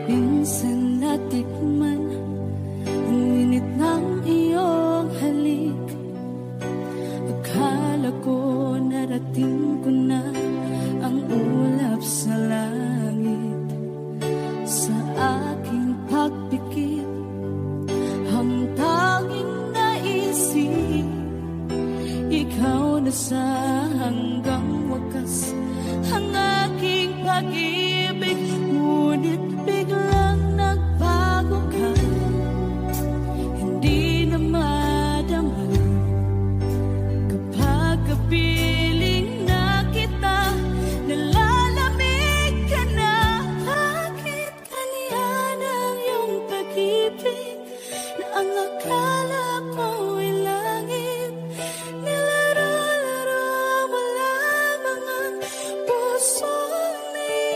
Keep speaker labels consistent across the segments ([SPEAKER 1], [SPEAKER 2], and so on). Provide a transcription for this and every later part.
[SPEAKER 1] Minsan natikman ang init ng iyong halik. Akala ko narating ko na ang ulap sa langit. Sa aking pagpikit, ang tanging naisip, ikaw na sa hanggang wakas ang aking pag-ibig. Ngunit biglang nagbago ka, hindi na madama kapag kapiling na kita. Nalalamig ka na, bakit kaniyan ang iyong pag-ibig na ang akala ko'y langit? Nilaro-laro mo lamang ang pusong may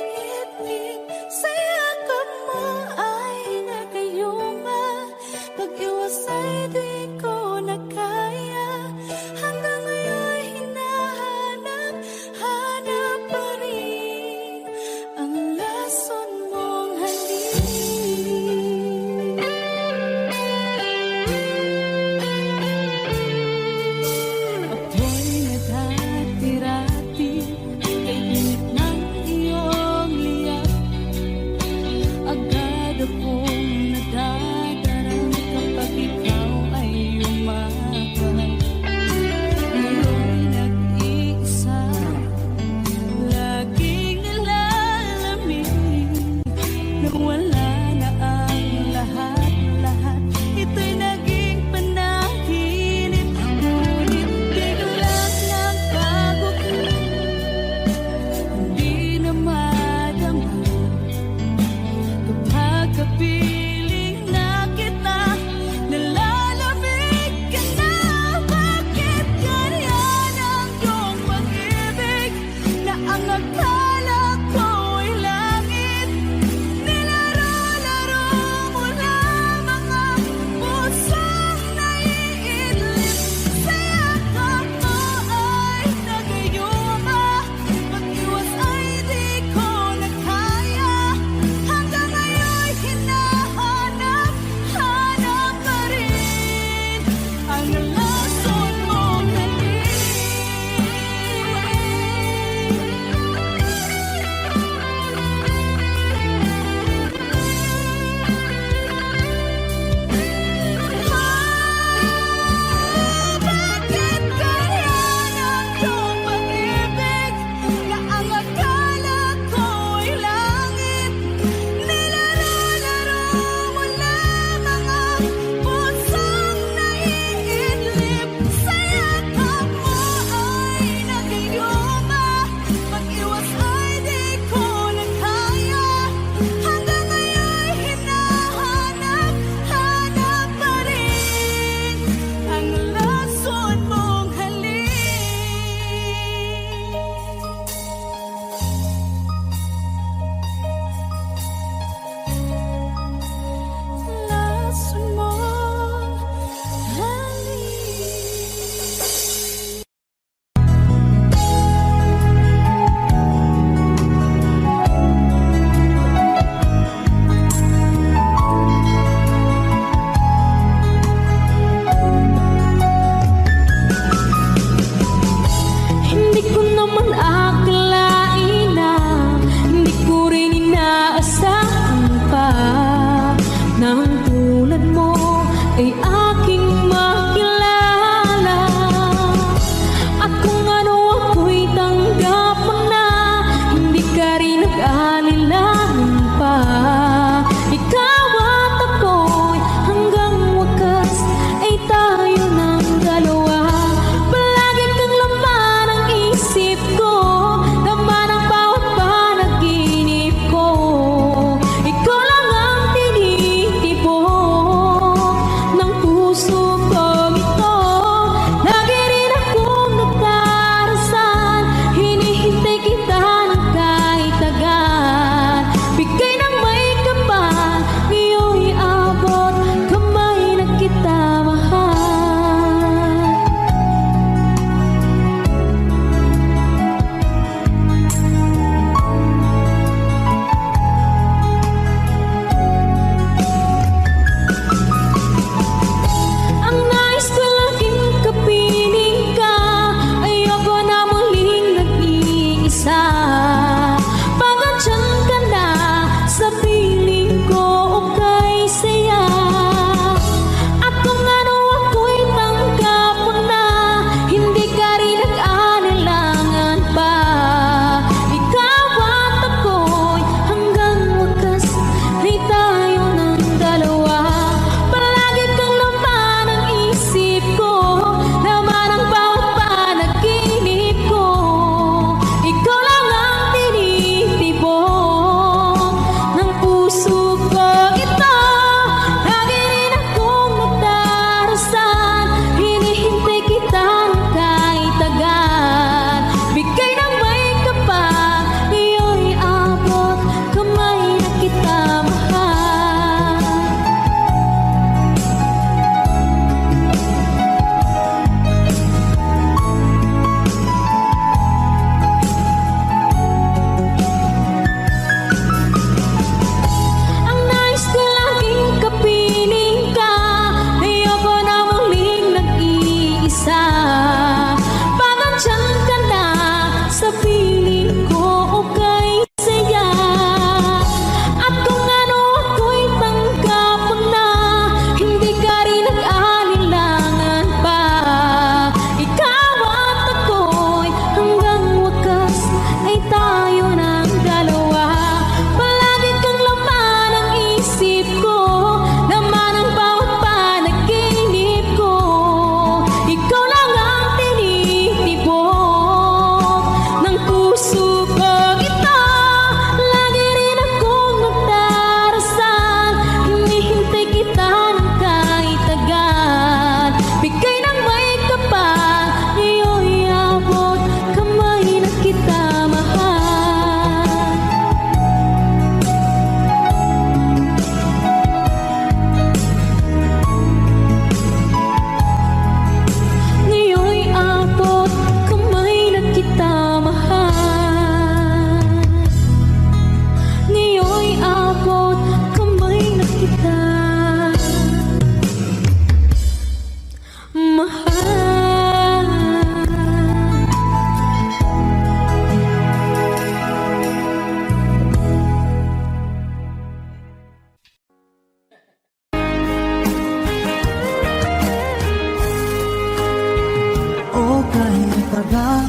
[SPEAKER 2] talaga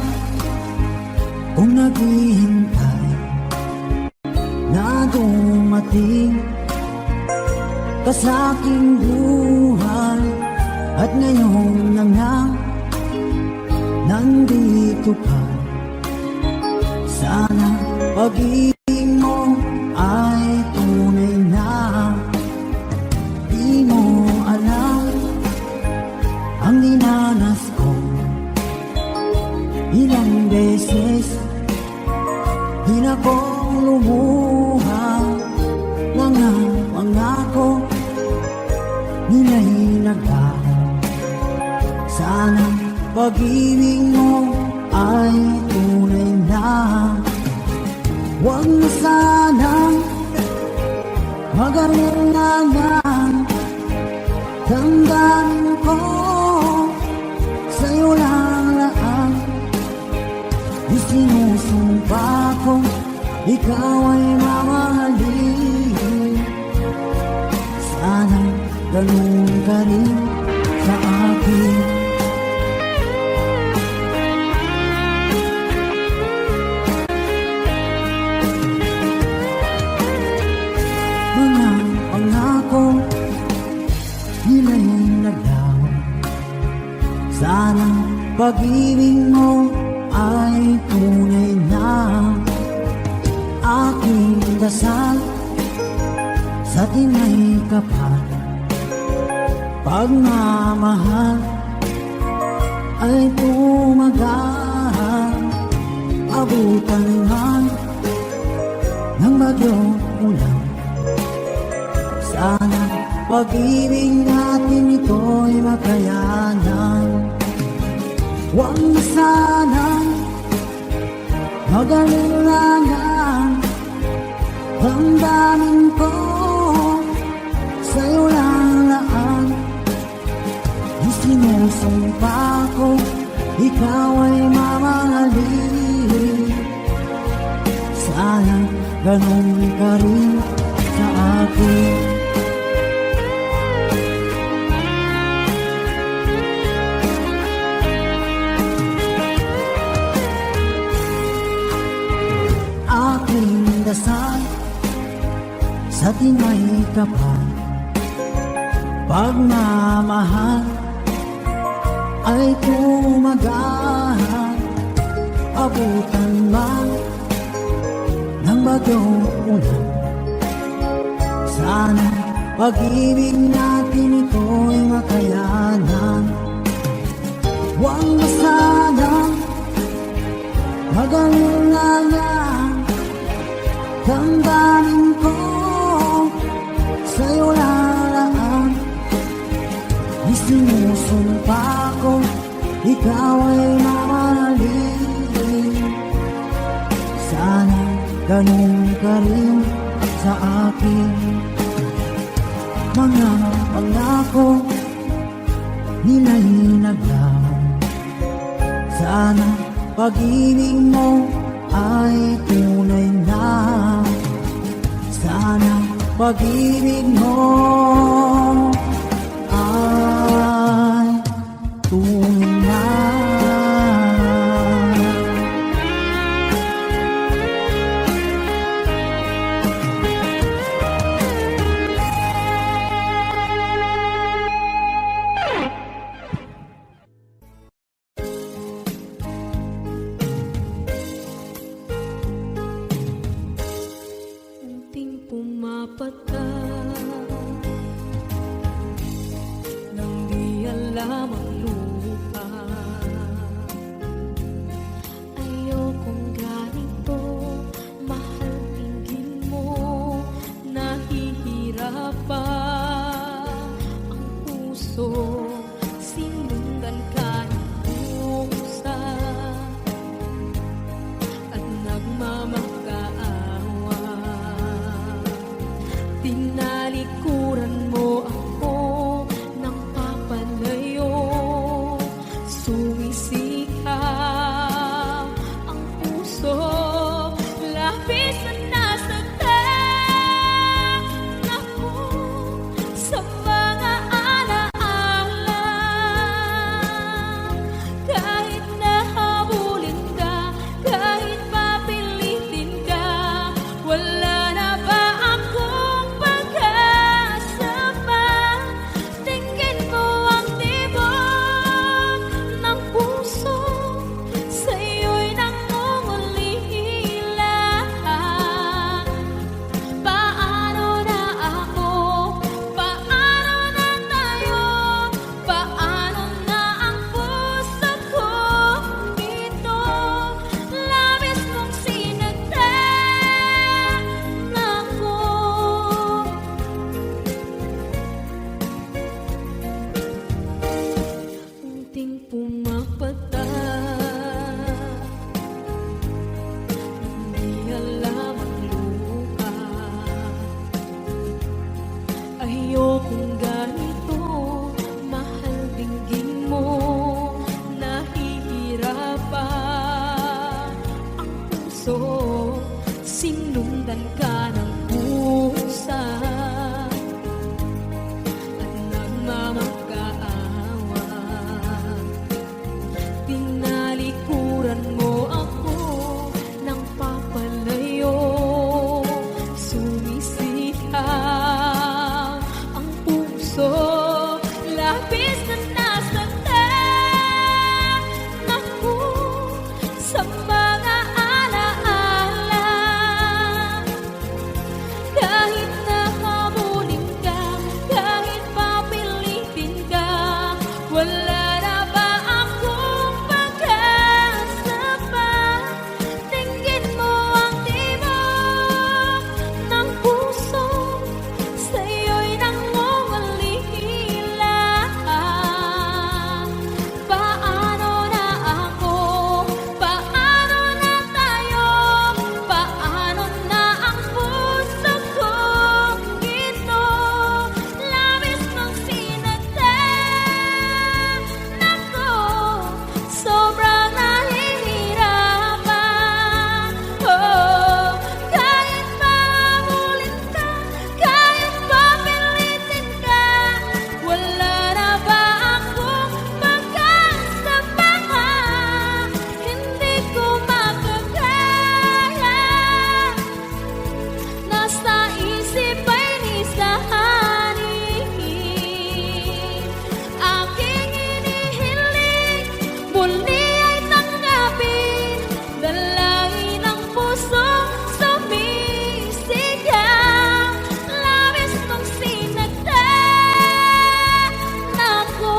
[SPEAKER 2] kung naghihintay na dumating ka sa aking buhay. At ngayon na nga nandito ka. Sana pag-ibig mo ay tunay na. Di mo alam ang dinanas ko. Ilang beses di na ko lumuha. Mga pangako nila'y sana pag-ibig mo ay tunay na. Huwag na sanang mag-alinlangan. Damdamin ko sa'yo lang lahat. Isinusumpa ko ikaw ay mamahalin. Sana ganun ka rin sa akin. Mga pangako nila'y naglaw. Sana pag-ibig mo ay tunay na. Aking dasal sa tinay kapal. Pagmamahal ay tumagal. Abutan man ng bagyong ulan. Sana pag-ibig natin ito'y makayanan. Huwag na sanang mag-alinlangan. Damdamin ko sa'yo lang laan. Isinusumpa ko ikaw ay mamahalin. Sana ganun ka rin sa akin. Aking dasal sa tinay kapal. Pagmamahal ay tumagal. Abutan man ng bagyong ulan. Sana pag-ibig natin ito'y makayanan. Huwag na sanang mag-alinlangan. Damdamin ko sa'yo lalaan. Isinusumpa ko ikaw ay mamahalin. Sana ganun ka rin sa akin. Mga pangako nila'y naglaw. Sana pag-ibig mo ay tunay na. Sana pag-ibig mo ay tunay na.
[SPEAKER 1] Unting pumapata nang di alam ang lupa. Ayokong ganito, mahal tingin mo, nahihirapan ang puso. Sinundan ka ng pusa at nagmamakaawa. Tinalikuran mo ako ng papalayo. Sumisikap ang puso, labis na nasaktan ako sa mga alaala. Kahit nahabol ayokong ganito. Mahal dinggin mo, nahihirapan ang puso. Sinundan ka ng pusa at nagmamakaawa. Tinalikuran mo ako ng papalayo. Sumisitaw ang puso, labis na nasaktan ako sa mga alaala. Kahit nahabulin ka, kahit papilitin ka, wala na ba akong pag-asa pa? Tingin mo ang tibok ng puso, sa'yo'y nangungulila. Paano na ako? Paano na tayo? Paano na ang puso kong ito? Labis mong sinaktan ako, sobrang nahihirapan. Oh, kahit mahabulin ka, kahit papilitin ka, wala na ba akong pag-asa pa? Hindi ko makakaya. Nasa isip ay nisahanin. Aking inihiling, muli ay tanggapin. Dalangin ng puso, sumisigaw. Labis mong sinaktan ako.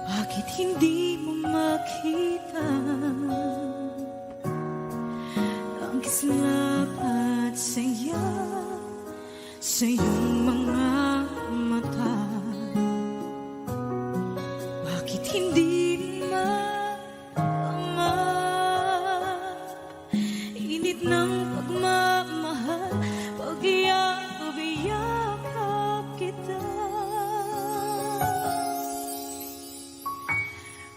[SPEAKER 1] Bakit hindi mo makita ang kislap at saya sa iyong mga mata? Bakit hindi maama init ng pagmamahal, pag-iyakap kita?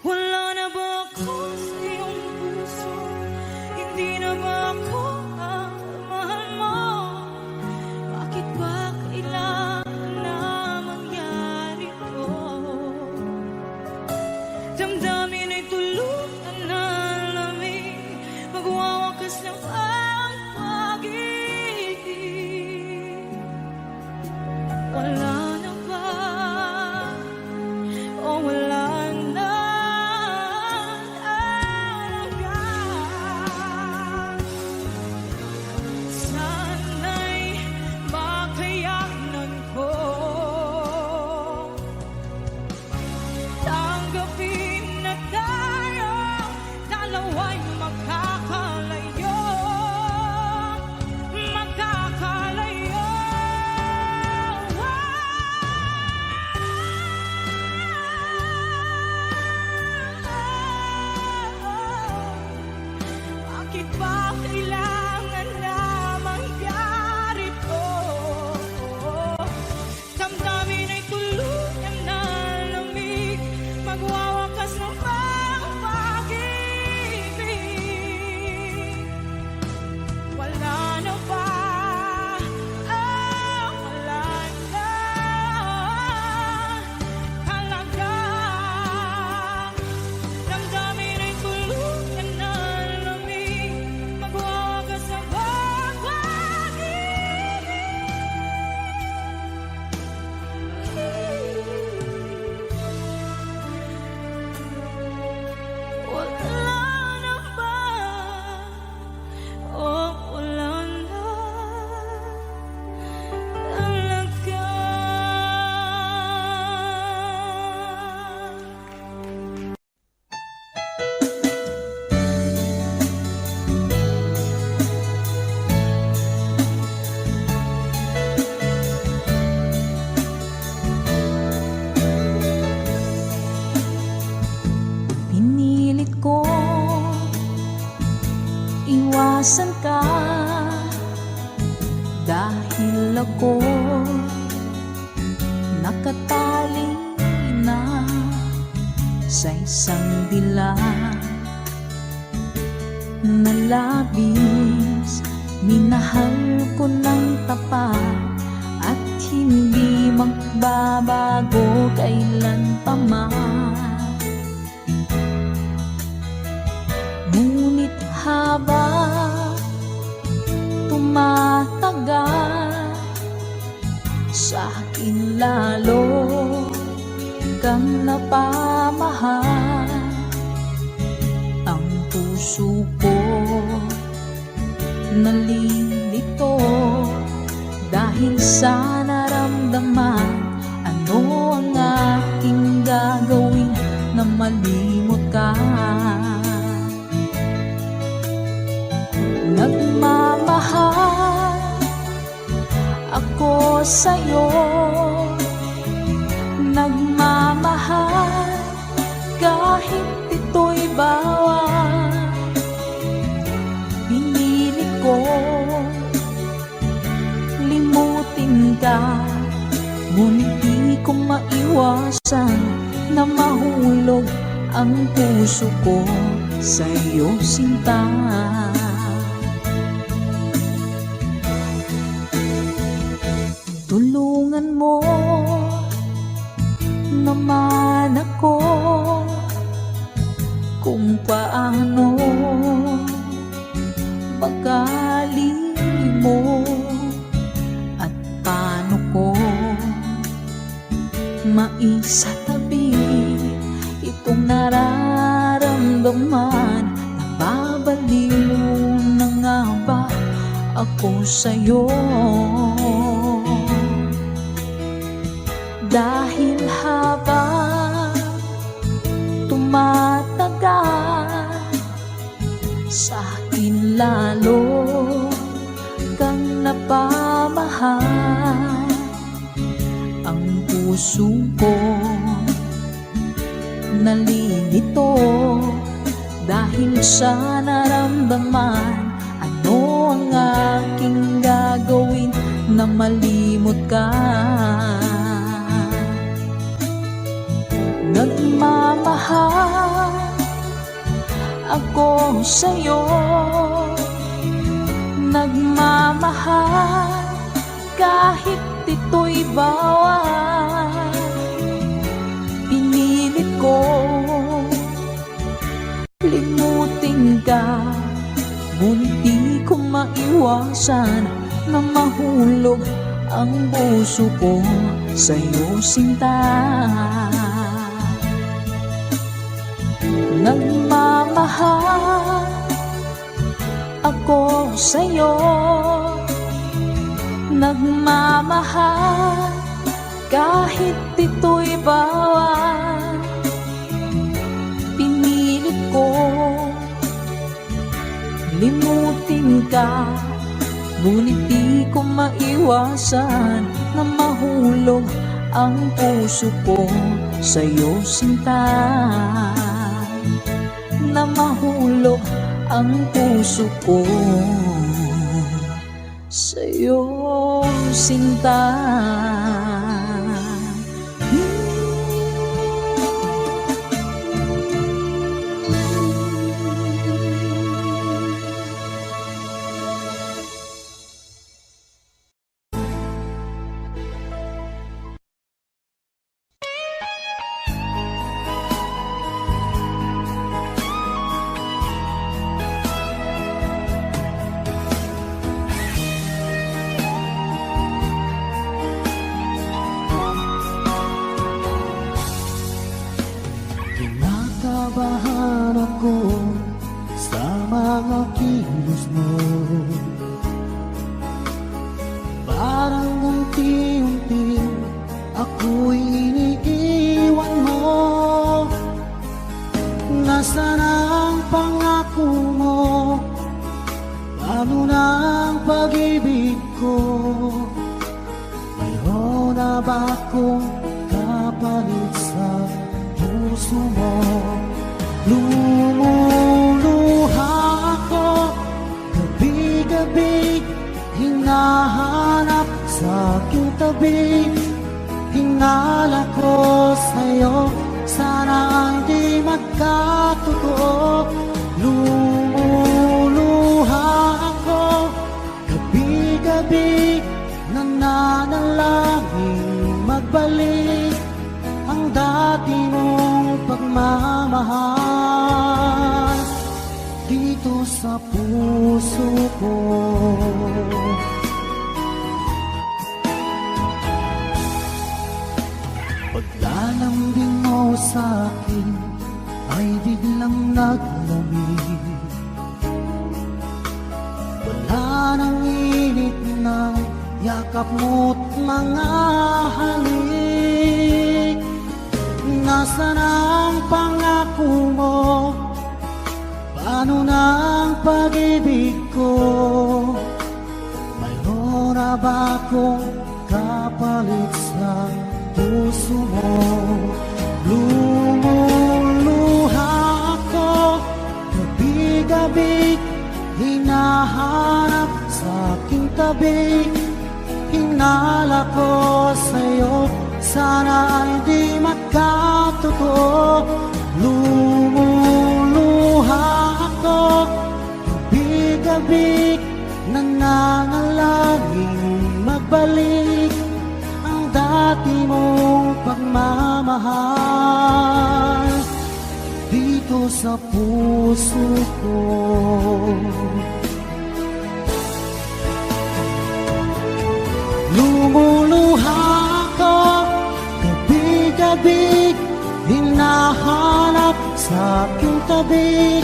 [SPEAKER 1] Wala na ba ako sa iyong puso? Hindi na ba ako ang mahal mo? Bakit ba kailangan na mangyari to? Damdamin ay tuluyan na lamig, magwawakas lang ang pag-ibig. Wala na ba? O wala na talaga? Sana'y makayanan ko tanggapin na tayo dalawa'y magkakalayo, magkakalayo.
[SPEAKER 3] ko nakatali na sa isang dilag na labis. Minahal ko ng tapat at hindi magbabago kailan pa man. Ngunit habang tumatagal, sa akin lalo kang napamahal. Ang puso ko nalilito dahil sa naramdaman. Ano ang aking gagawin na malimot ka? Nagmamahal ako sa'yo, nagmamahal kahit ito'y bawal. Pinili ko limutin ka, ngunit di ko maiwasan na mahulog ang puso ko sa'yo, sinta. Tulungan mo naman ako kung paano pagkali mo at paano ko maisatabi itong nararamdaman. Nababaliw na nga ba ako sa'yo? Dahil habang tumatagal, sa akin lalo kang napamahal. Ang puso ko nalilito dahil sa naramdaman. Ano ang aking gagawin na malimot ka? Nagmamahal ako sa'yo, nagmamahal kahit ito'y bawal. Pinilit ko limutin ka, ngunit di ko maiwasan na mahulog ang puso ko sa'yo, sinta. Nagmamahal ako sa'yo, nagmamahal kahit ito'y bawal. Pinilit ko limutin ka, ngunit di ko maiwasan na mahulog ang puso ko sa'yo, sinta. Na mahulog ang puso ko sa'yo, sinta.
[SPEAKER 2] Kinakabahan ako sa mga kilos mo, parang unti-unti ako'y iniiwan mo. Nasaan ang pangako mo? Paano na ang pag-ibig ko? Mayroon na ba akong kapalit sa puso mo? Lumuluha ako gabi-gabi hinahanap sa aking tabi. Hinala ko sa'yo, sana hindi magkatotoo. Lumuluha ako, gabi-gabi, nananalangin magbalik ang dati mong pagmamahal dito sa puso ko. Paglalambing mo sa'kin ay biglang naglamig. Wala nang init ng yakap mo't mga halik. Nasaan ang pangako mo? Paano na ang pag-ibig ko? Mayroon na ba akong kapalit sa puso mo? Lumuluha ako, gabi-gabi, hinahanap sa aking tabi. Hinala ko sa'yo, sana ay di magkatotoo. Lumuluha ako, gabi-gabi, nananalangin magbalik ang dati mong pagmamahal dito sa puso ko. Lumuluha ako, gabi-gabi, hinahanap sa aking tabi.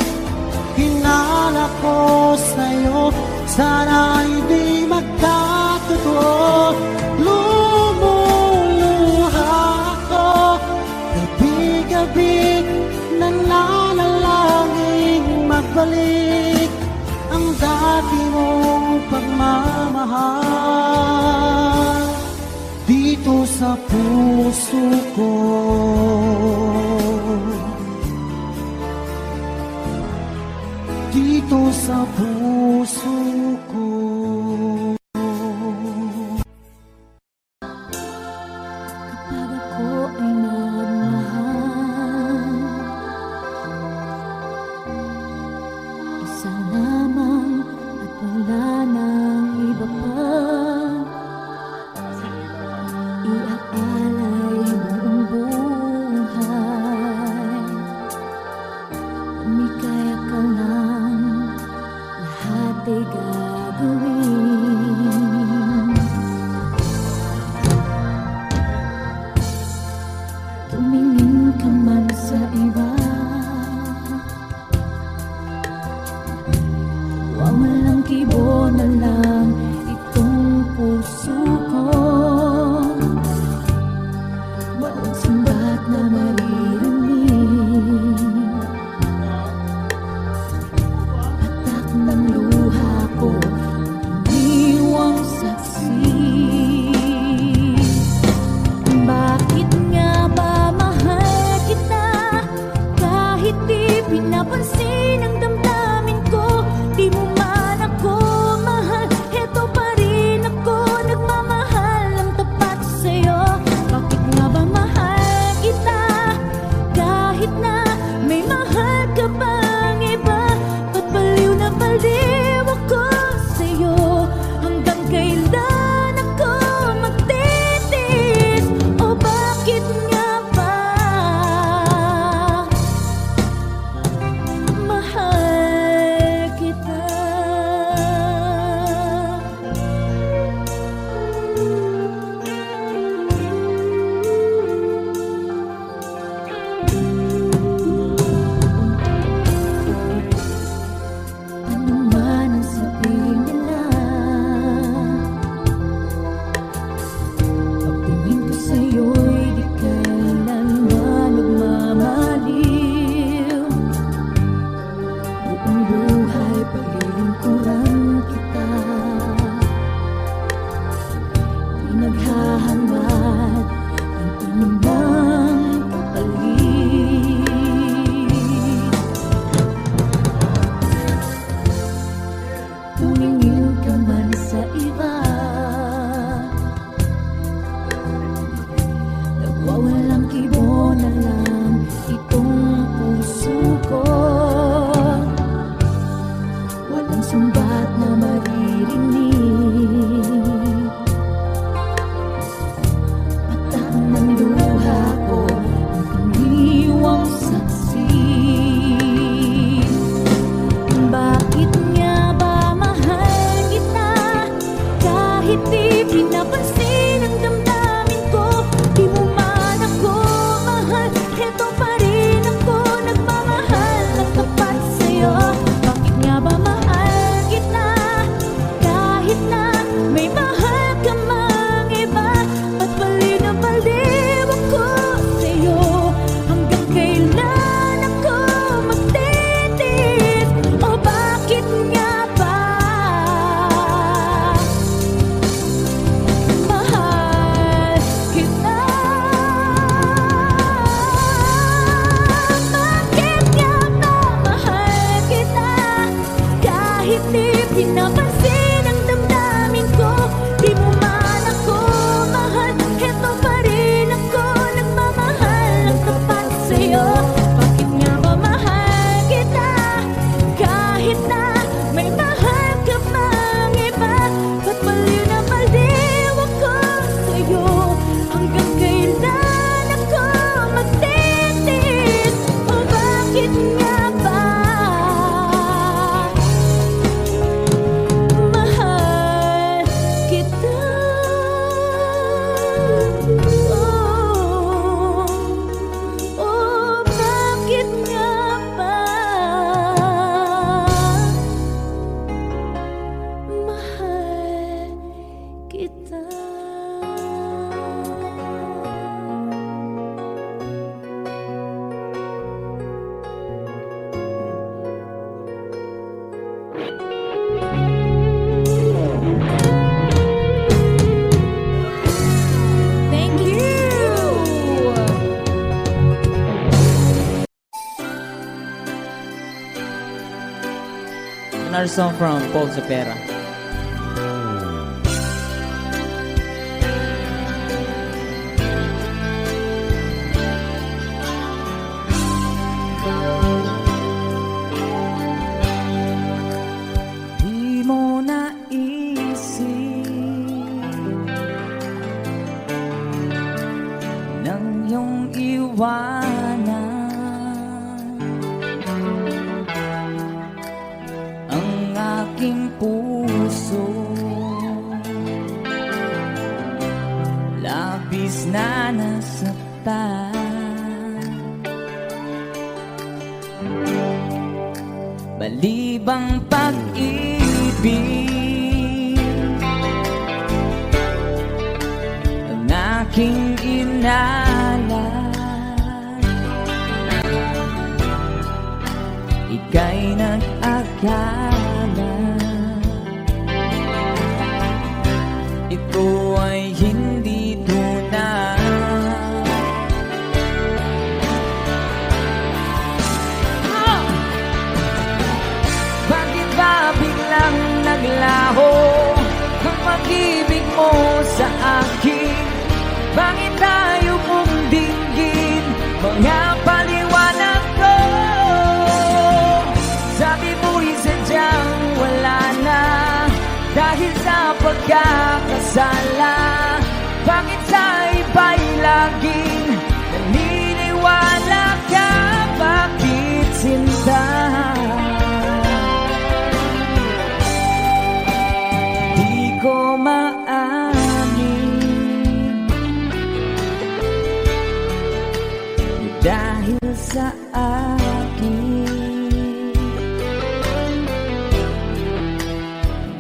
[SPEAKER 2] Hinala ko sa'yo, sana hindi magkatotoo. Lumuluha ako, gabi-gabi, nananalangin magbalik ang dati mong pagmamahal dito sa puso ko. Dito sa puso ko.
[SPEAKER 3] Kapag ako ay nagmahal, isa lamang at wala nang iba pa. Iaalay buong buhay, umikaya ka ng lahat ay gagawin. Tumingin ka man sa iba, walang kibo na lang
[SPEAKER 4] another song from Paul Zapera.
[SPEAKER 2] Di mo naisip nang iyong iwanan ang aking puso, labis na nasaktan. Balibang pag-ibig ang aking inalay, ika'y nag-akala ito ay hindi tunay. Bakit ba biglang naglaho ang pag-ibig mo sa akin? Bakit tayo mong dinggin mga paliwanag ko? Sabi mo'y sadyang wala na dahil sa pagkakasala. Bakit sa iba'y laging naniniwala ka? Bakit sinta? Di ko maamin dahil sa akin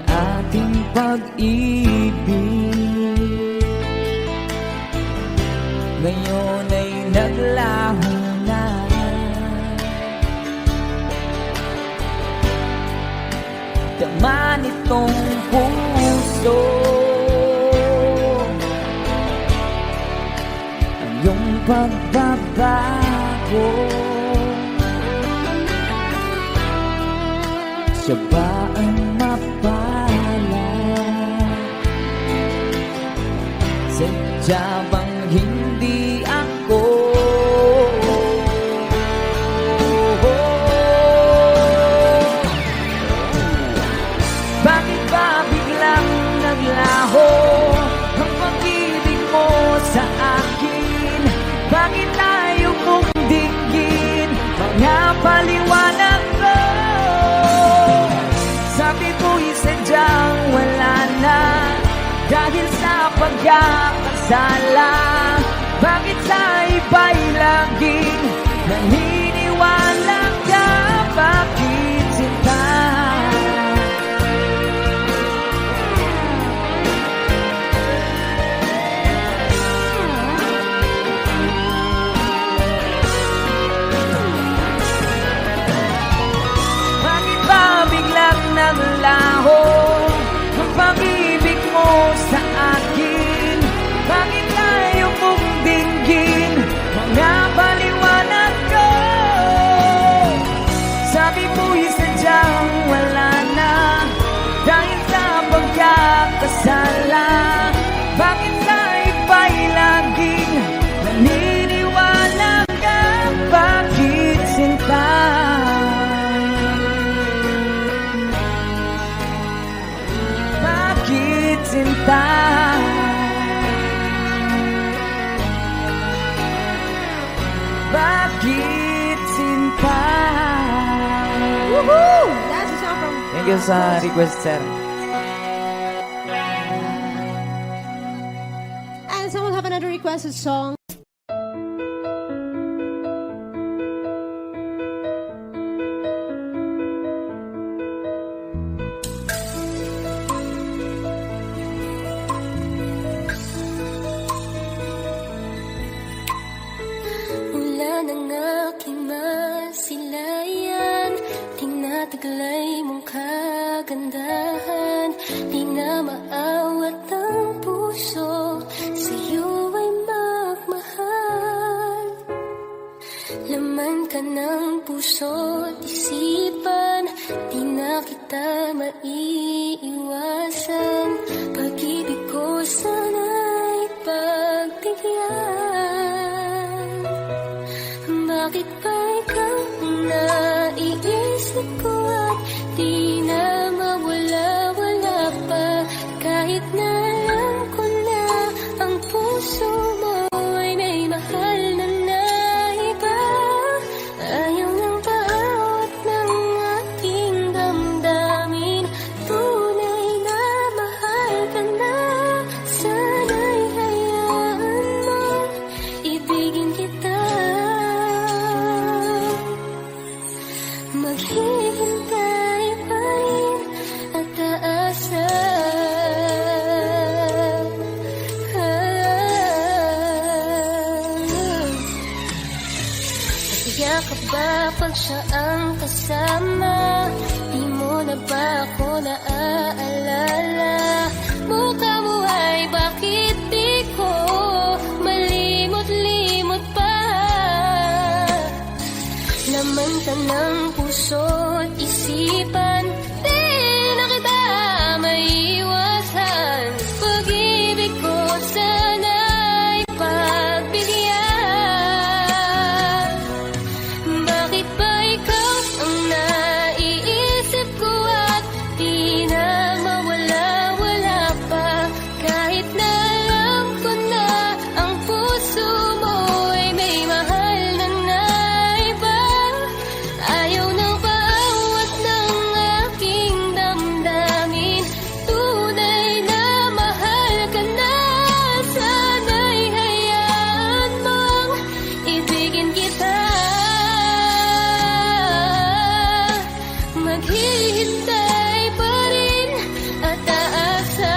[SPEAKER 2] ang ating pag-ibig ngayon ay naglaho na. Tama nitong puso ang iyong pagbabago. Siya ba ang mapala? Sadya bang hindi ako? Bakit ba biglang naglaho ang pag-ibig mo sa akin? Bakit tayo mong dinggin mga paliwanag ko? Sabi mo'y sadyang wala na dahil sa pagkakasala. Bakit sa iba'y laging naniniwala ka? Bakit sinta? Bakit ba biglang naglaho ang pag-ibig mo sa akin? Bakit tayo mong dinggin mga paliwanag ko? Sabi mo'y sadyang wala na dahil sa pagkakasala. Bakit sa iba'y laging naniniwala ka? Bakit sinta? Bakit sinta? Bakit sinta?
[SPEAKER 5] Woohoo! That's a song from
[SPEAKER 4] Thank you sa request, sir.
[SPEAKER 5] And someone have another requested song.
[SPEAKER 3] Mula ng aking masilayan, tinataglay mong kagandahan. Di na maawat ang puso, sa'yo ay magmahal. Laman ka ng puso't isipan, di na na kita maiiwasan. Pag-ibig ko sana'y pagbigyan. Bakit ba ikaw ang naiisip ko at di na mawala-wala pa? Kahit na alam ko na ang puso mo ay may mahal na iba. Ayaw ng bawat ng aking damdamin. Tunay na mahal ka na. Sana'y hayaan mo ibigin kita. Maghihintay pa rin at aasa. Yakap ba pag siya ang kasama? Di mo na ba ako naaalala? Mukha mo ay bakit di ko malimot-limot pa? Laman ka ng puso't isipan, di na kita maiiwasan. Pag-ibig ko sana'y pagbigyan. Bakit ba ikaw ang naiisip ko at di na mawala-wala pa? Kahit na alam ko na ang puso mo ay may mahal na iba. Ayaw ng bawat ng aking damdamin. Tunay na mahal ka na. Sana'y hayaan mong ibigin kita. Maghihintay pa rin at aasa.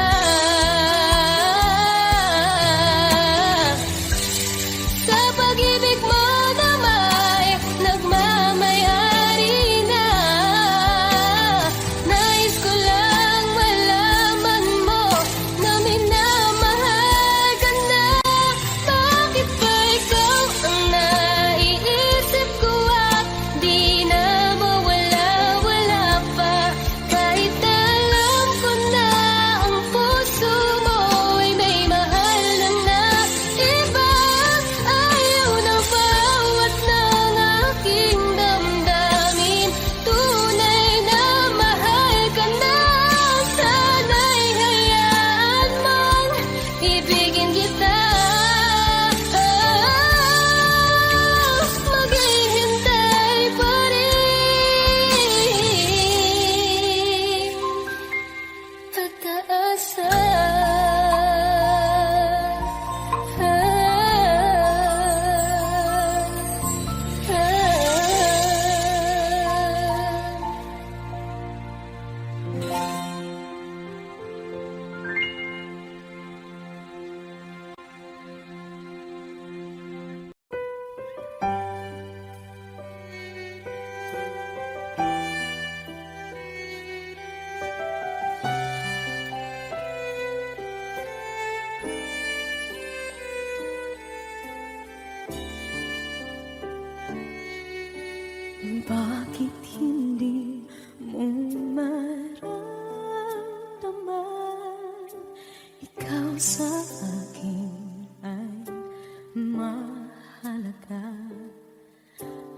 [SPEAKER 3] Sa pag-ibig mo na may nagmamayari na. Nais ko lang malaman mo na minamahal ka na. Bakit ba ikaw ang naiisip ko at di na mawala-wala pa? Kahit na alam ko na ang puso mo ay may mahal na iba. Ayaw na bawat ng aking damdamin. Tunay na mahal ka na. Sana'y hayaan mong ibigin kita. Maghihintay pa rin at aasa.
[SPEAKER 1] Bakit hindi mo maramdaman? Ikaw sa akin ay mahalaga.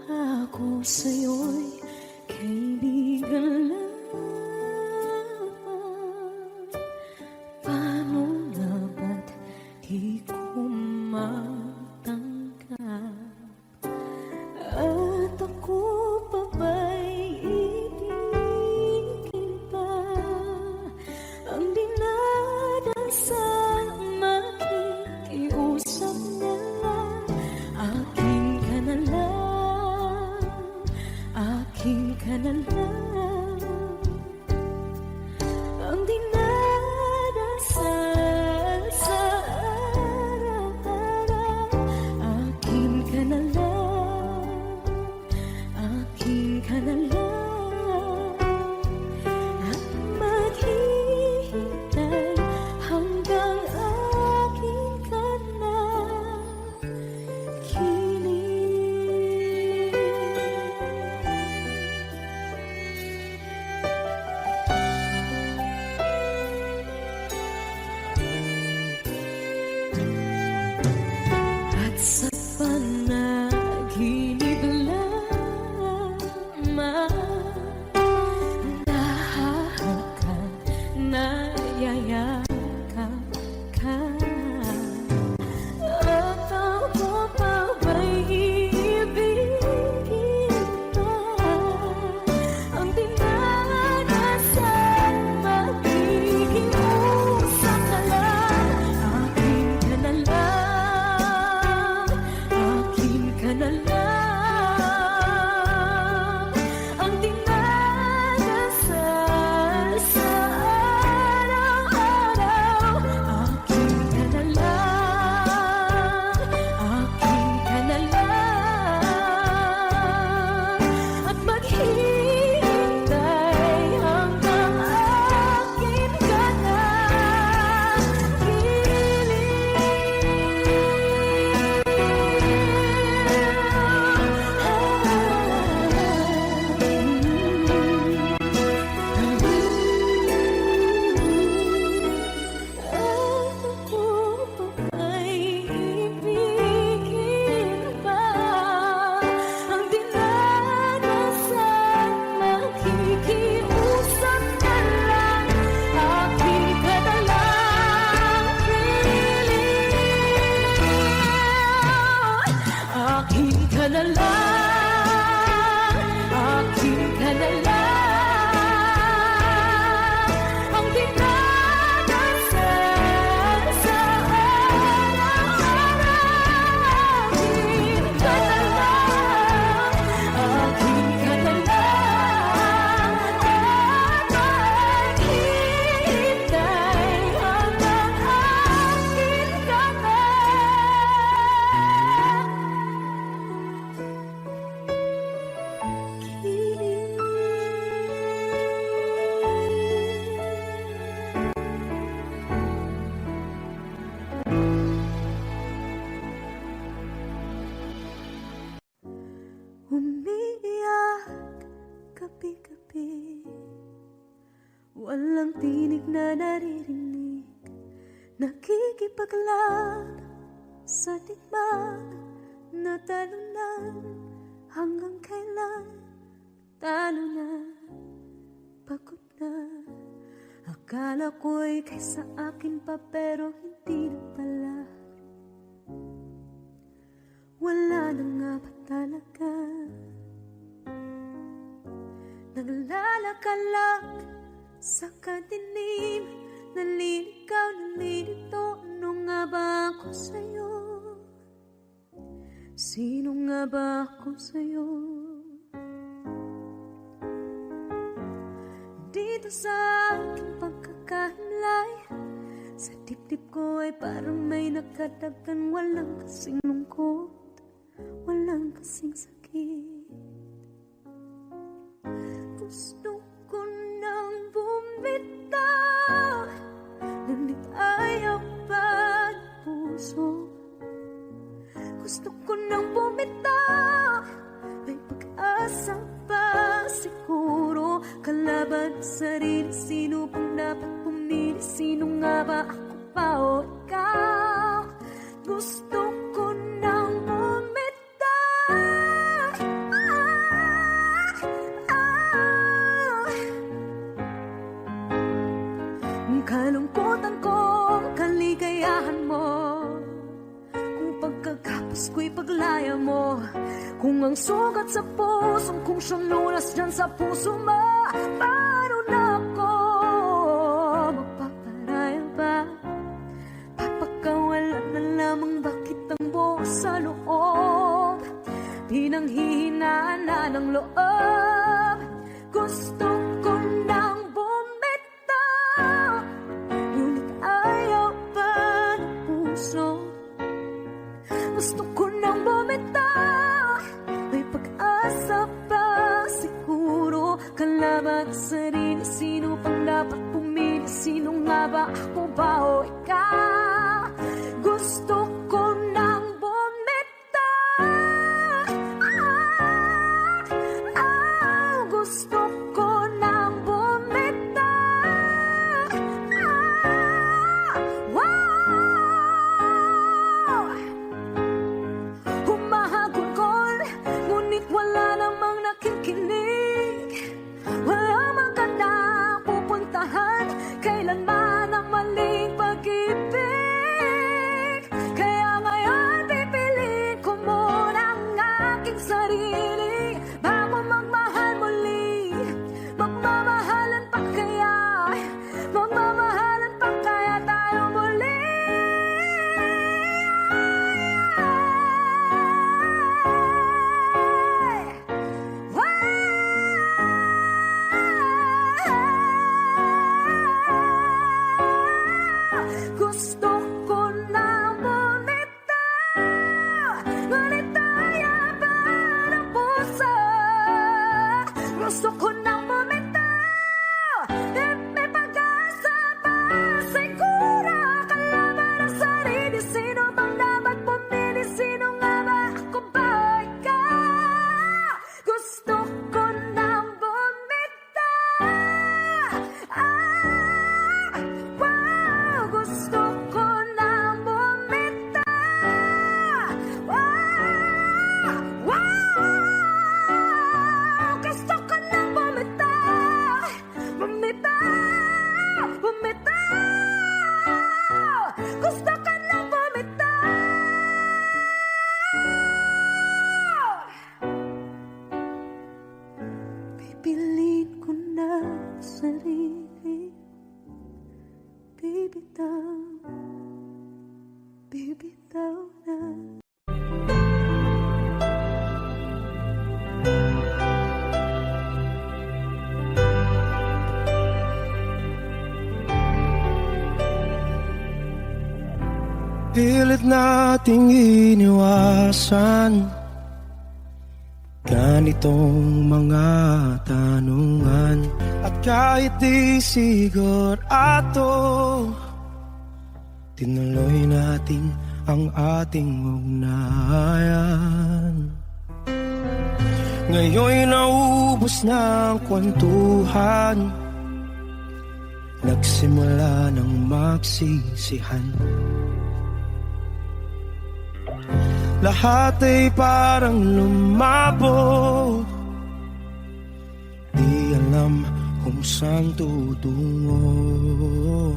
[SPEAKER 1] Ako sa'yo'y kaibigan lang. Paano nga ba't di ko matanggap? At ako pa ba'y ibigin pa ang dinadasama walang tinig na naririnig, nakikipaglaban sa digmaan na talunan. Hanggang kailan talo na, pagod na. Akala ko'y kaysa akin pa, pero hindi na pala. Wala na nga ba talaga? Naglalakalag sa kadilim, naliligaw, nalilito. Ano nga ba ako sa'yo? Sino nga ba ako sa'yo? Dito sa aking pagkakahimlay, sa dibdib ko ay parang may nakadagan. Walang kasing lungkot, walang kasing sakit. Gusto ko nang bumitaw, ngunit ayaw pa ng puso. Gusto ko nang bumitaw, may pag-asa pa siguro. Kalaban sa sarili, sino pang dapat pumili? Sino nga ba, ako pa o ikaw? Gusto ko nang bumitaw, kalungkutan ko, kaligayahan mo. Kung pagkagapos ko'y paglaya mo, kung ang sugat sa pusong kung siyang lunas dyan sa puso mo, paano na ako magpaparaya ba? Papakawalan na lamang, bakit ang buo sa loob? Pinanghihinaan na ng loob. Gusto ko nang bumitaw, ngunit ayaw pa ng puso. Gusto ko nang bumitaw, may pag-asa pa siguro. Kalaban sa sarili, sino pang dapat pumili? Sino nga ba, ako ba o ikaw? Gusto ko nang bumitaw, gusto ko nang bumitaw. Wow! Humahagulgol, ngunit wala namang nakikinig. Wala mang gandang pupuntahan, kailanman ang maling pag-ibig. Kaya ngayon pipiliin ko muna ang aking sarili, bago magmahal muli. Magmamahalan pa kaya, magmamahalan pa kaya tayo muli. Gusto ko na bumitaw, ngunit ayaw pa ng puso. Gusto ko na bumitaw, may pag-asa pa siguro. Kalaban ang sarili, sino bang dapat pumili? Sino nga ba, ako ba o ikaw? Gusto ko na bumitaw, wow! Gusto ko na bumitaw, wow! Wow! Gusto ko na bumitaw, bumitaw, bumitaw. Gusto ko na bumitaw. Pipiliin ko na sarili, bibitaw, bibitaw na.
[SPEAKER 2] Pilit nating iniwasan ganitong mga tanungan. At kahit di sigurado, tinuloy natin ang ating ugnayan. Ngayon'y naubos na ang kwentuhan, nagsimula ng magsisihan. Lahat ay parang lumabo, di alam kung saan tutungo.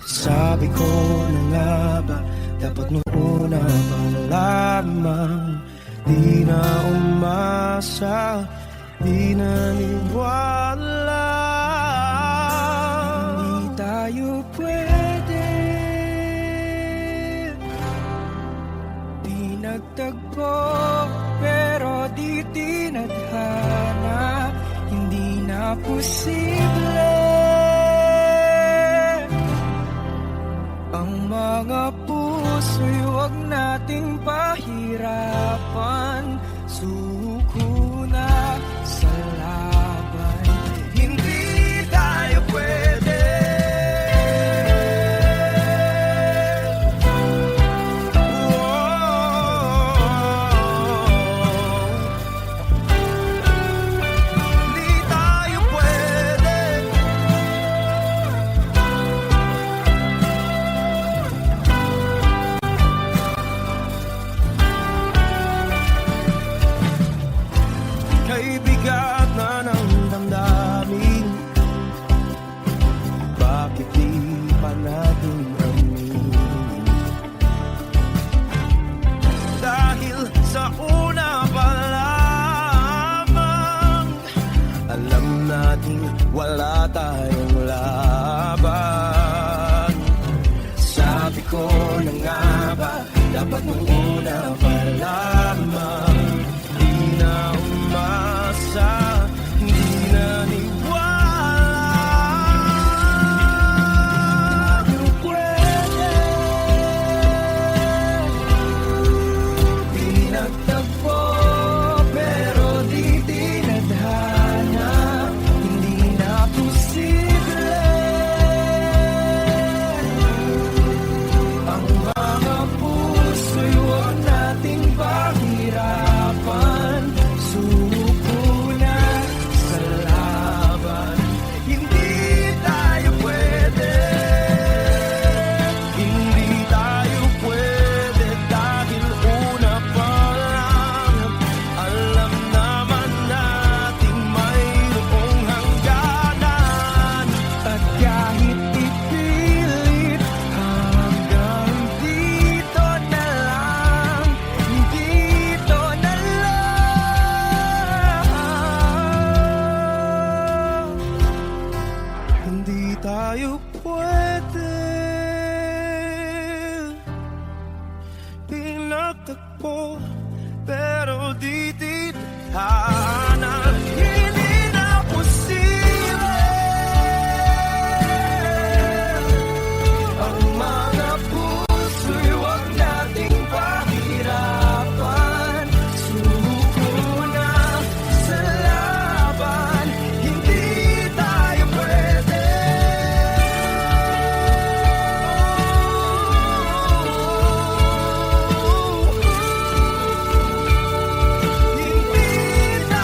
[SPEAKER 2] Sabi ko na nga ba, dapat nung una pa lamang, di na umasa, di naniwala. Hindi tayo pwede, di nagtagpo, pero di tinadhana, hindi na posible ang mga puso'y huwag nating pahirapan. Suko na sa laban, hindi tayo pwede. Hindi tayo pwede. Kay bigat na ng damdamin, bakit di pa natin aminin? Dahil sa una pa lamang, alam nating wala tayong laban. Sabi ko na nga ba, dapat nung una pa lamang, di na umasa, di naniwala. Di pwede, di nagtagpo, pero di tinadhana, hindi na posible ang mga puso'y huwag nating pahirapan. Suko na sa laban, hindi tayo pwede. Hindi tayo pwede dahil una pa lang, alam naman natin mayroong hangganan. At kahit ipilit, hanggang dito na lang, dito na lang. Hindi tayo pwede, pinagtagpo, pero di titana. Hindi na posible ang mga puso'y huwag nating pahirapan. Suko na sa laban, hindi tayo pwede. Hindi tayo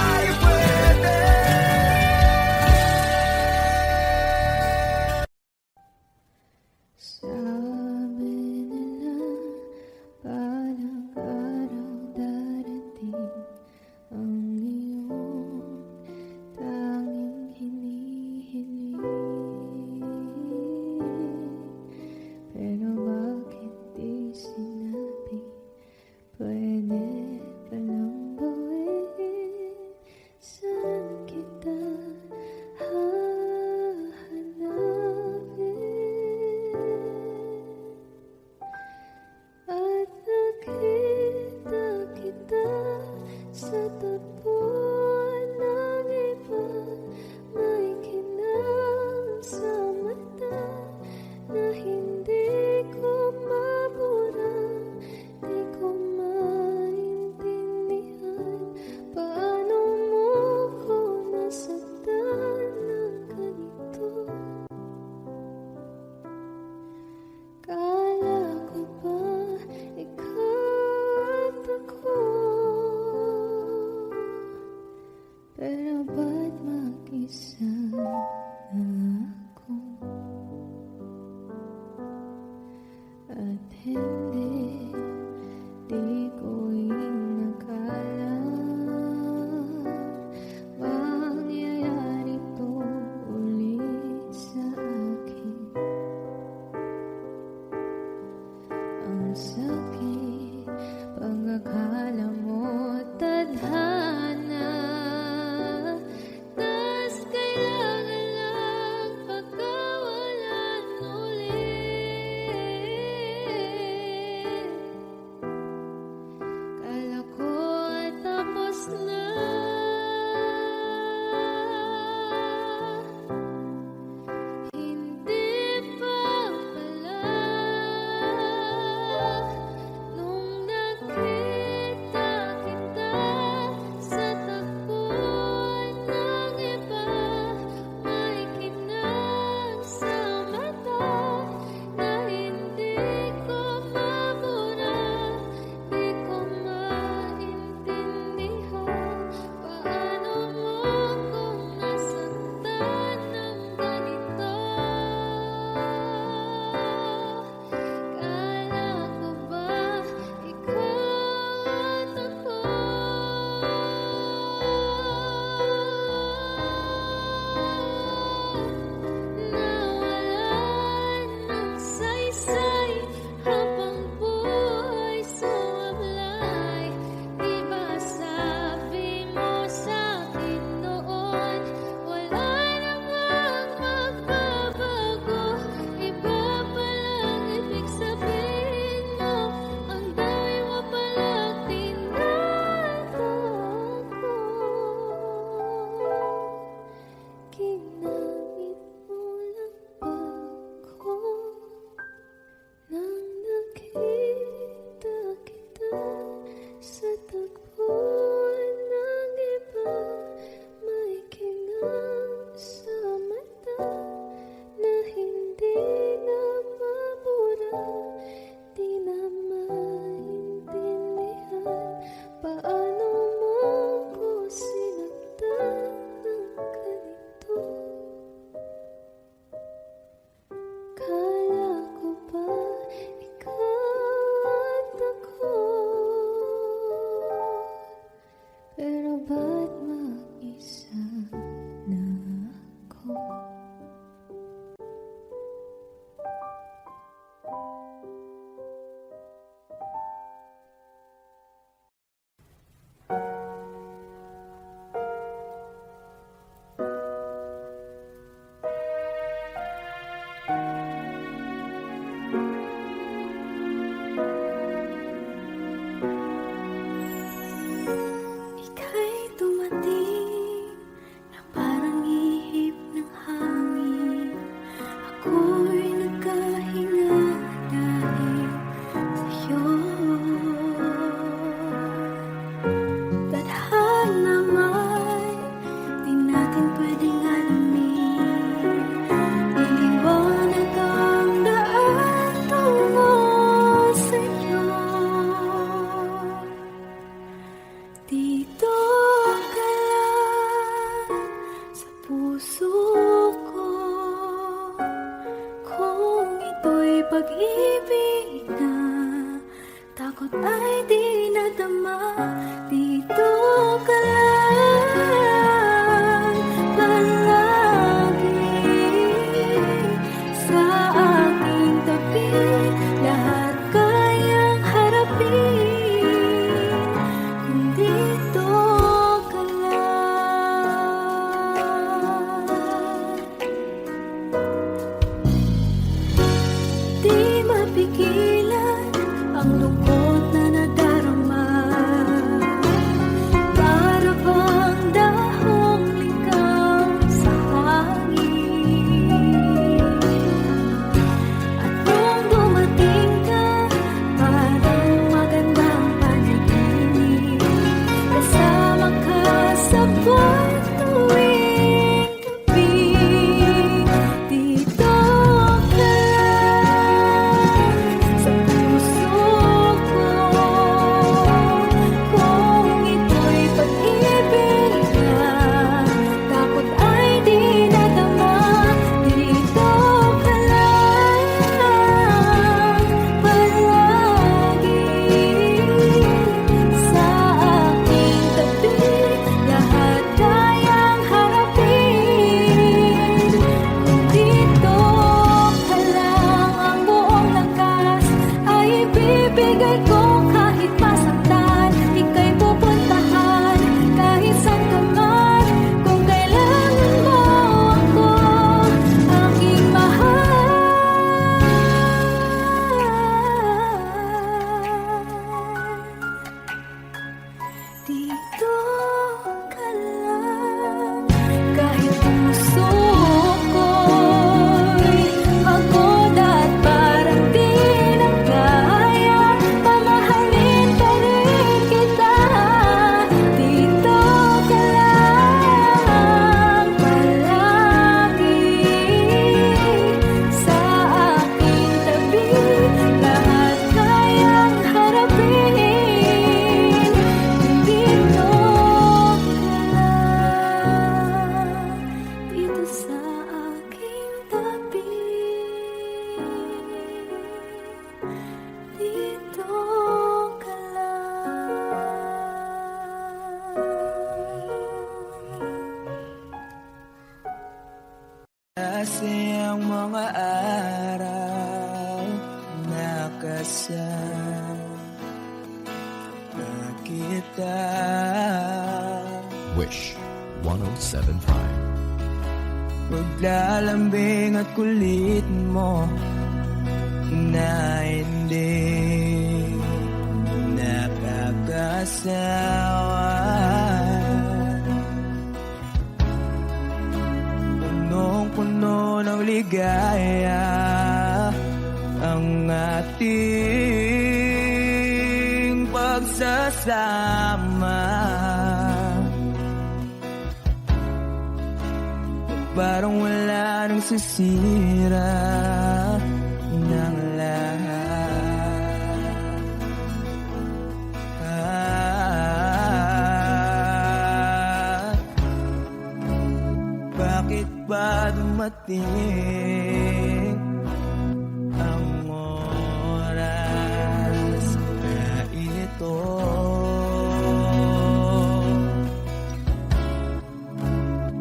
[SPEAKER 3] Hindi, di ko inakala mangyayari to ulit sa akin. Ang sakit, pag-akala mo tadhana, tas kailangan lang pagkawalan ulit. Kala ko tapos na, hindi pa pala. Nung nakita kita sa tagpuan ng iba, may kinang sa mata na hindi ko mabura. Di ko maintindihan paano mo kung nasaktan ng ganito. Kala ko ba ikaw at ako? Nawalan ng saysay habang buhay sumablay. Di ba sabi mo sa'kin noon, wala namang magbabago? Iba palang ibig sabihin mo, ang dami mo palang tinatago. Ginamit mo lang ba ako nang nakita kita sa tagpuan ng iba? May kinang sa mata na hindi na mabura. Di na maintindihan paano mo ko sinaktan ng ganito. Kala ko ba ikaw at ako? Pero ba't mag-isa na ako? Ika'y dumating na parang ihip ng hangin. Ako'y nagkahinga dahil sa'yo. Tadhana may di natin pwedeng alamin. Iliwanag ang daan tungo sa'yo. Dito ka lang sa puso ko. Kung ito'y pag-ibig na, takot ay di nadama. Dito ka lang palagi sa aking tabi. Lahat kayang harapin kung dito ka lang. Di mapigilan ang lungkot na nadarama. Para bang dahong ligaw sa hangin. At nung dumating ka, parang magandang panaginip. Kasama ka sa buwan tuwing gabi. Dito ka lang sa puso ko.
[SPEAKER 6] masayang mga araw na kasama kita.
[SPEAKER 7] Wish 1075.
[SPEAKER 6] Paglalambing at kulit mo na hindi nakakasawa. Punong-puno ng ligaya ang ating pagsasama. Parang wala nang sisira ng lahat. Bakit ba dumating ang oras na ito?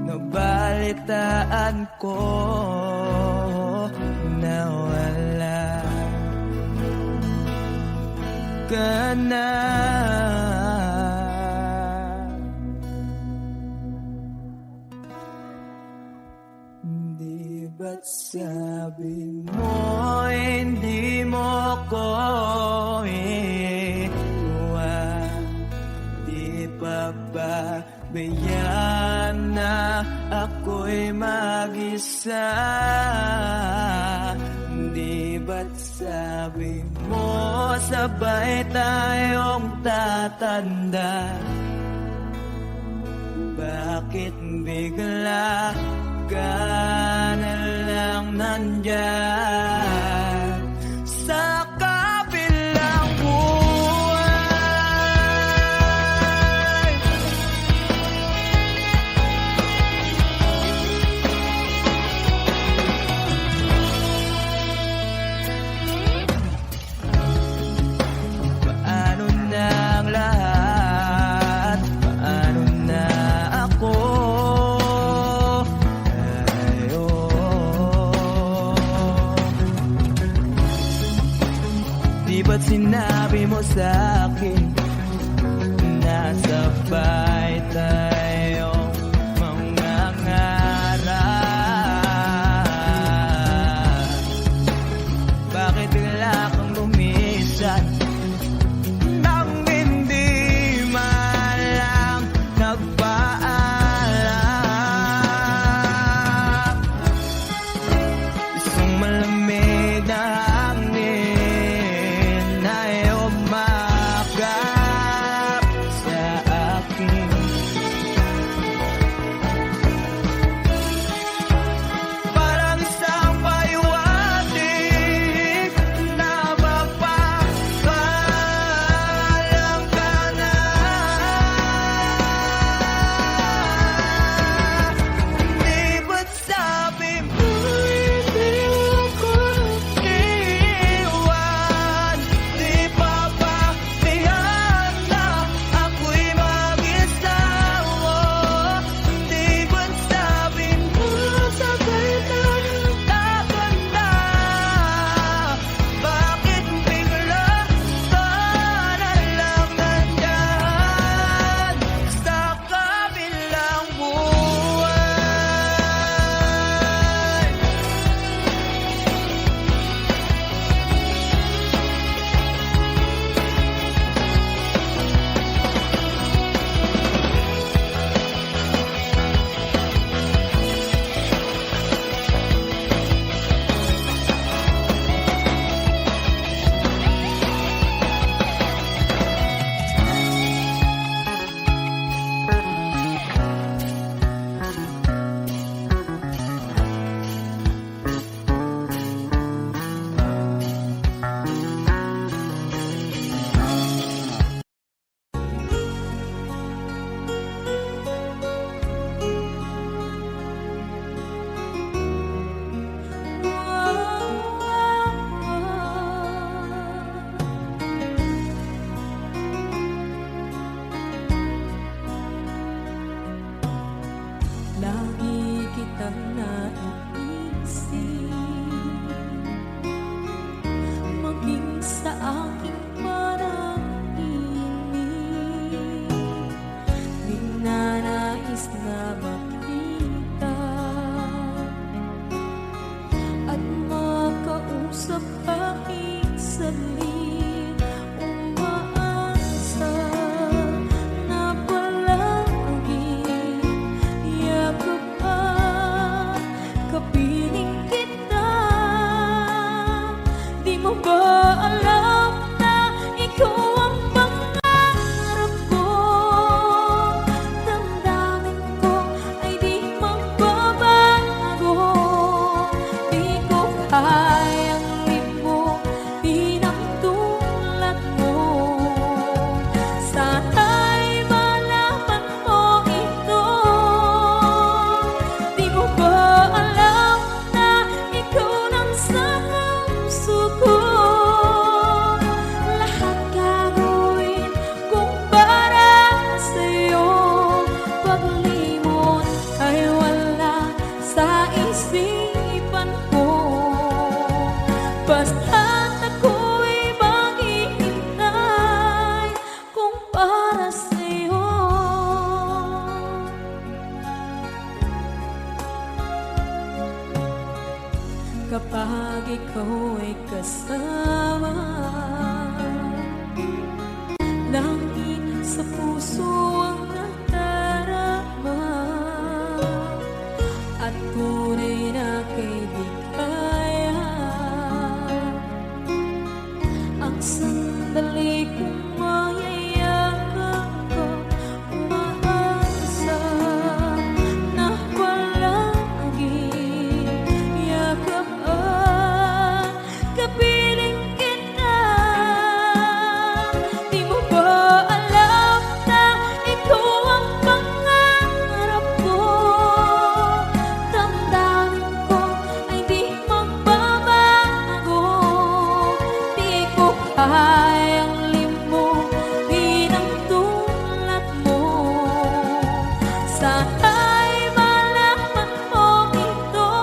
[SPEAKER 6] Nabalitaan ko na wala ka na. Di ba't sabi mo hindi mo ko iwan? Di pa ba bayaan na ako'y mag-isa? Di ba't sabi mo sabay tayong tatanda? Bakit bigla ka na lang nandyan sa kabilang buhay? Paano na ang lahat? Paano na ako? Di ba't sinabi mo sa'kin nasabay tayong mangangarap? Bakit bigla kang lumisan nang hindi man lang nagpaalam? Isang malamig na hangin ay umakap sa aking
[SPEAKER 1] saglit umaasa na palagi yakap at kapiling kita. Di mo ba alam na ikaw ang pangarap ko? Damdamin ko ay di magbabago. Di ko kayang limutin ang tulad mo. Sana'y malaman mo ito. Di mo ba alam na ikaw lang sa puso ko? Lahat gagawin kung para sa'yo. Paglimot ay wala sa isipan ko. Basta't ako'y maghihintay kung para sa'yo. Kapag ikaw ay kasama, langit sa puso ang nadarama, at tunay na kaibigan. Ang sandali kong mayayakap ko, umaasa na palagi yakap at kapiling kita. Di mo ba alam na ikaw ang pangarap ko? Damdamin ko ay di magbabago. Di ko kayang limutin ang tulad mo. Sana'y malaman mo ito.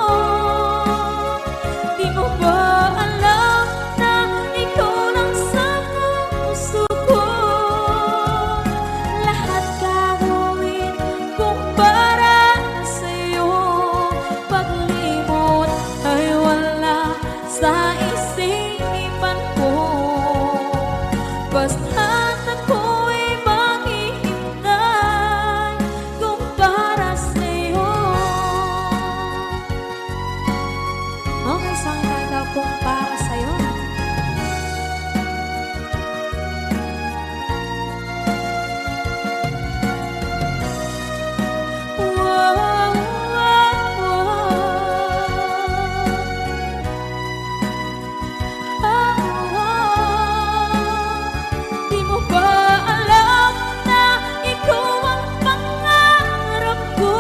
[SPEAKER 1] Di mo ba alam na ikaw lang sa puso ko? Lahat gagawin kung para sa'yo. Paglimot ay wala sa isipan ko. Basta't ako'y maghihintay kung para sa'yo. Okay, isang kanta kung para sa'yo. Di mo ba alam na ikaw ang pangarap ko?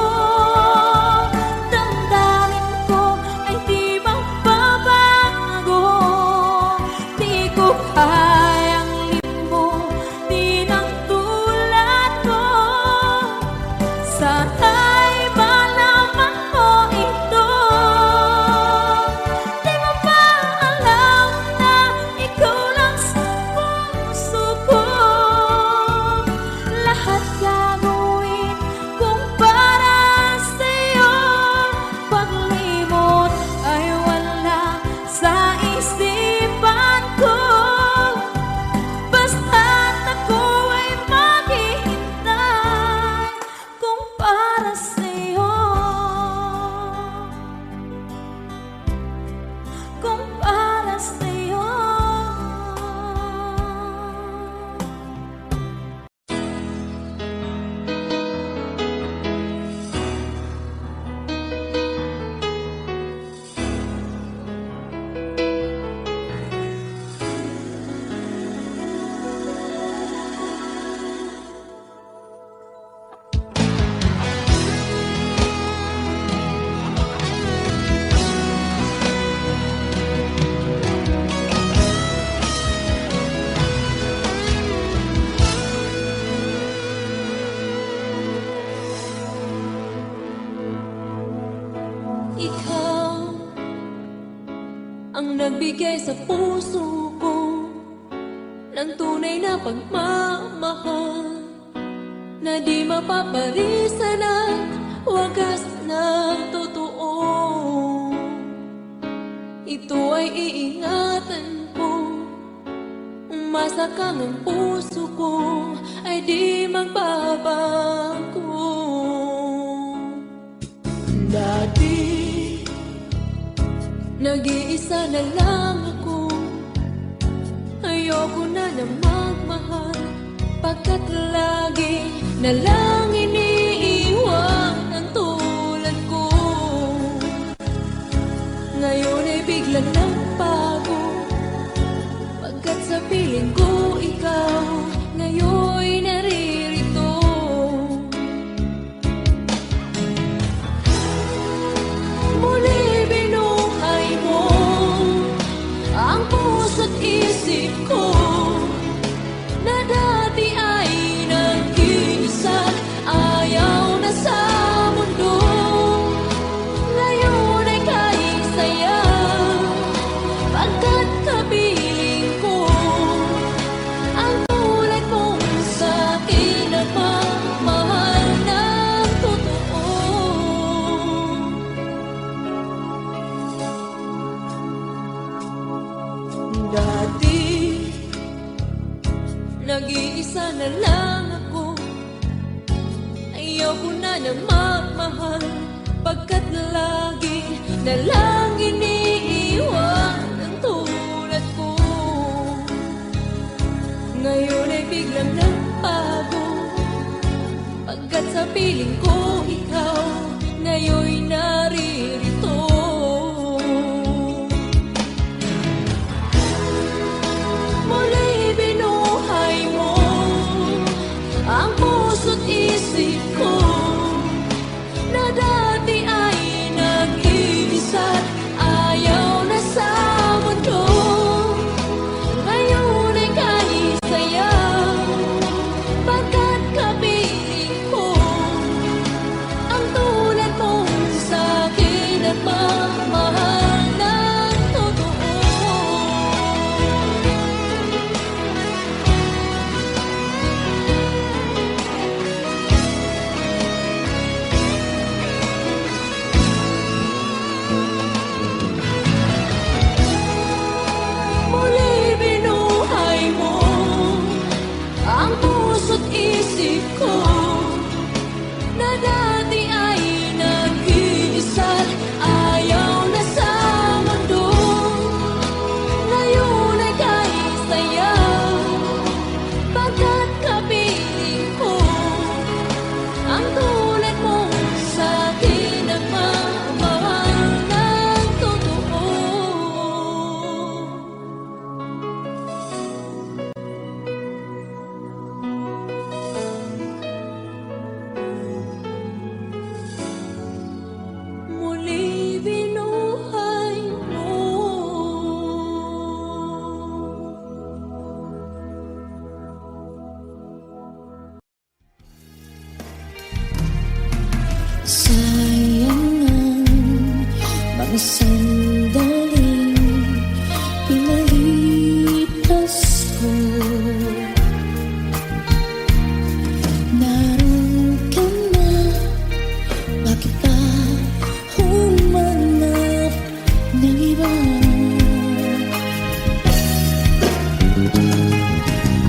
[SPEAKER 1] Damdamin ko ay di magbabago. Di ko kayang limutin ang tulad mo. Sana'y malaman mo ito. Di mo ba alam na ikaw lang sa puso ko? Lahat gagawin kung para sa'yo. Paglimot ay wala sa isipan ko. Basta't ako ay maghihintay kung para sa'yo. Kung para sa'yo. Ikaw ang nagbigay sa puso ko ng tunay na pagmamahal na di mapapalisan at wagas na totoo. Ito ay iingatan ko Sumasakang ang puso ko ay di magbabago. Dati, nag-iisa na lang ako. Ayoko na na magmahal, pagkat lagi na lang iniiwan ang tulad ko. Ngayon ay biglang nagbago, pagkat sa piling ko ikaw ngayon naririto. Muli binuhay mo ang puso't isip ko, na dati ay nag-iisa't ayaw na sa mundo. Ngayon ay kahit saya, pagkat kapiling ko ang tulad mong sa'kin at magmahal ng totoo. Dati, nag-iisa na lang ako. Ayaw ko na na magmahal, pagkat lagi na lang iniiwan ang tulad ko. Ngayon ay biglang nagbago, pagkat sa piling ko ikaw ngayon naririto. Muli binuhay mo ang puso't isip ko, na dati ay nag-iisa't ayaw na sa mundo. Ngayon ay kahit saya, pagkat kapiling ko ang tulad mong sa'kin at magmahal ng totoo. Muli binuhay mo ang puso't isip ko, na dati ay nag-iisa't ayaw na sa mundo. Ngayon ay kahit saya, pagkat kapiling ko ang tulad mong sa'kin at magmahal ng totoo. Muli binuhay mo.
[SPEAKER 3] Sayang ang mga sandaling pinalipas ko. Naroon ka na, bakit pa humanap ng iba?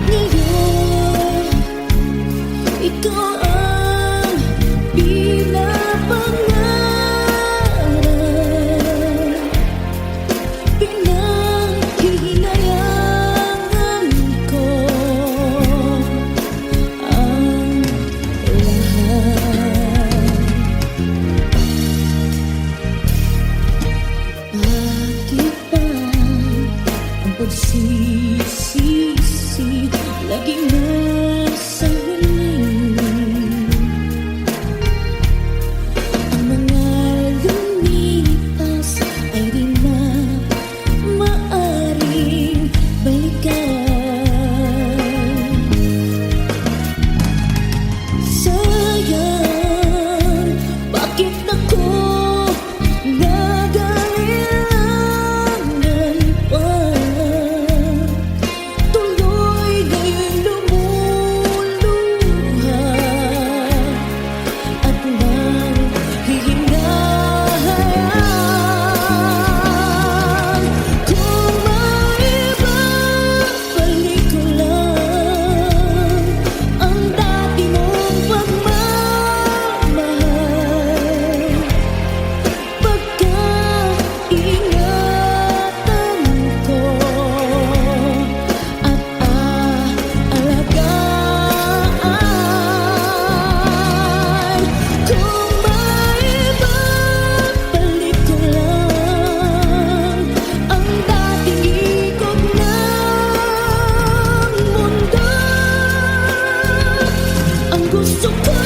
[SPEAKER 3] Ngayon, ikaw ang pinapangarap, pinaghihinayangan ko ang lahat. Bakit ba ang pagsisisi laging nasa huli? Ang mga lumipas ay di na maaring balikan. Sayang, bakit ako nagalilangan pa? Tuloy ngayon lumuha puso ko